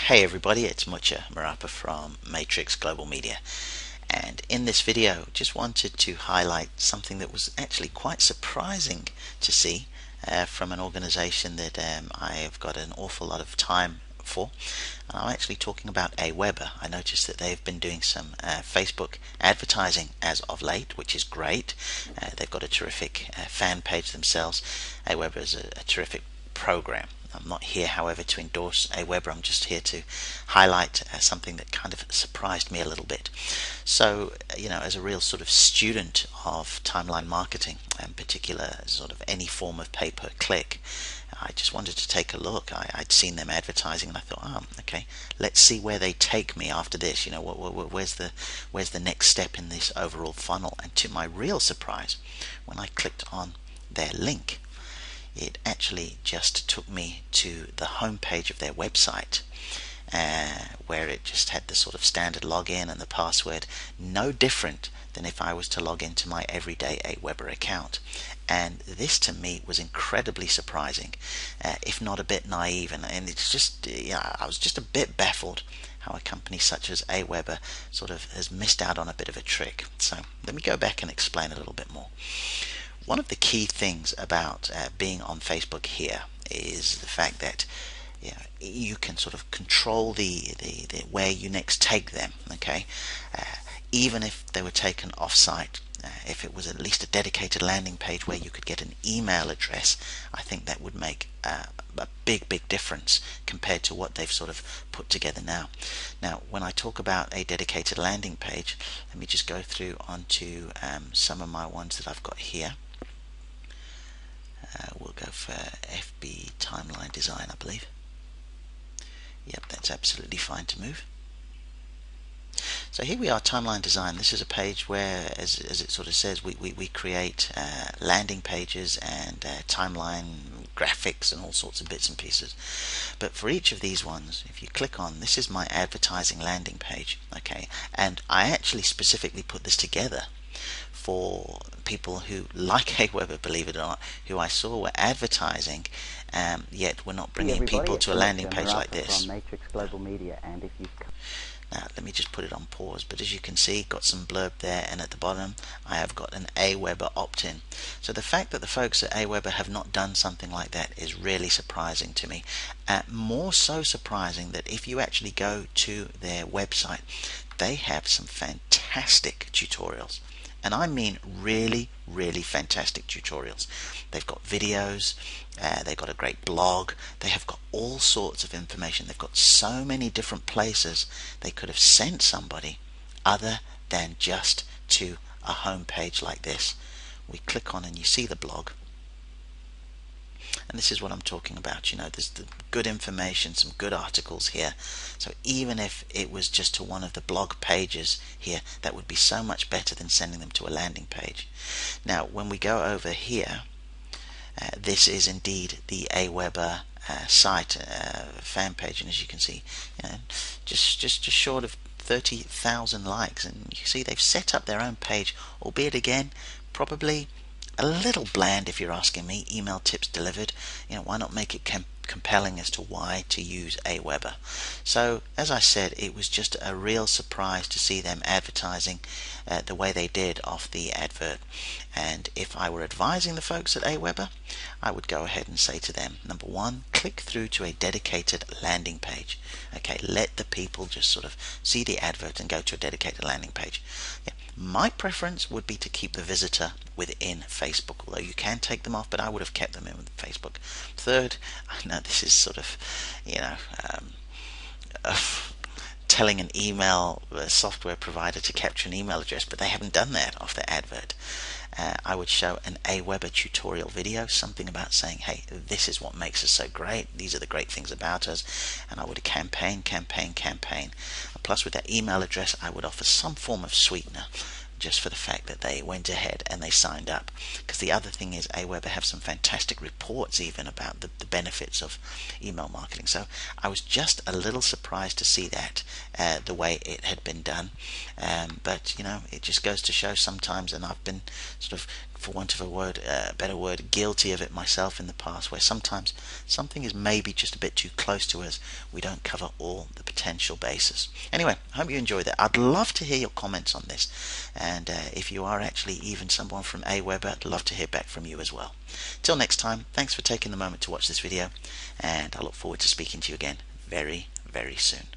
Hey everybody, it's Mucha Marapa from Matrix Global Media, and in this video just wanted to highlight something that was actually quite surprising to see from an organization that I have got an awful lot of time for. And I'm actually talking about Aweber. I noticed that they've been doing some Facebook advertising as of late, which is great. They've got a terrific fan page themselves. Aweber is a terrific program. I'm not here, however, to endorse Aweber. I'm just here to highlight something that kind of surprised me a little bit. So, as a real sort of student of timeline marketing, and particular sort of any form of pay-per-click, I just wanted to take a look. I'd seen them advertising, and I thought, okay, let's see where they take me after this. Where's the next step in this overall funnel? And to my real surprise, when I clicked on their link, it actually just took me to the home page of their website, where it just had the sort of standard login and the password, no different than if I was to log into my everyday Aweber account. And this to me was incredibly surprising, if not a bit naive, and it's just, I was just a bit baffled how a company such as Aweber sort of has missed out on a bit of a trick. So let me go back and explain a little bit more. One of the key things about being on Facebook here is the fact that you can sort of control the where you next take them. Okay, even if they were taken off-site, if it was at least a dedicated landing page where you could get an email address, I think that would make a big difference compared to what they've sort of put together now. Now, when I talk about a dedicated landing page, let me just go through onto some of my ones that I've got here. We'll go for FB timeline design, I believe. Yep, that's absolutely fine to move. So here we are, timeline design. This is a page where, as it sort of says, we create landing pages and timeline graphics and all sorts of bits and pieces. But for each of these ones, if you click on, this is my advertising landing page. Okay, and I actually specifically put this together for people who like Aweber, believe it or not, who I saw were advertising, yet were not bringing people to a landing page like this. From Matrix Global Media, and if you've Now let me just put it on pause, but as you can see, got some blurb there, and at the bottom I have got an Aweber opt-in. So the fact that the folks at Aweber have not done something like that is really surprising to me. More so surprising that if you actually go to their website, they have some fantastic tutorials. And I mean really fantastic tutorials. They've got videos, they've got a great blog, they have got all sorts of information. They've got so many different places they could have sent somebody other than just to a home page like this. We click on and you see the blog. And this is what I'm talking about. There's the good information, some good articles here. So even if it was just to one of the blog pages here, that would be so much better than sending them to a landing page. Now, when we go over here, this is indeed the Aweber site fan page, and as you can see, just short of 30,000 likes, and you see they've set up their own page, albeit again probably a little bland if you're asking me. Email tips delivered. Why not make it compelling as to why to use Aweber? So as I said, it was just a real surprise to see them advertising the way they did off the advert. And if I were advising the folks at Aweber, I would go ahead and say to them, number one, click through to a dedicated landing page. Okay, let the people just sort of see the advert and go to a dedicated landing page. My preference would be to keep the visitor within Facebook, although you can take them off, but I would have kept them in with Facebook. Third, I know this is sort of, telling an email software provider to capture an email address, but they haven't done that off the advert. I would show an Aweber tutorial video, something about saying, hey, this is what makes us so great, these are the great things about us, and I would campaign. Plus with that email address, I would offer some form of sweetener, just for the fact that they went ahead and they signed up. Because the other thing is, Aweber have some fantastic reports even about the benefits of email marketing. So I was just a little surprised to see that the way it had been done. But it just goes to show sometimes, and I've been sort of for want of a better word, guilty of it myself in the past, where sometimes something is maybe just a bit too close to us. We don't cover all the potential bases. Anyway, I hope you enjoyed that. I'd love to hear your comments on this, and if you are actually even someone from Aweber, I'd love to hear back from you as well. Till next time, thanks for taking the moment to watch this video, and I look forward to speaking to you again very, very soon.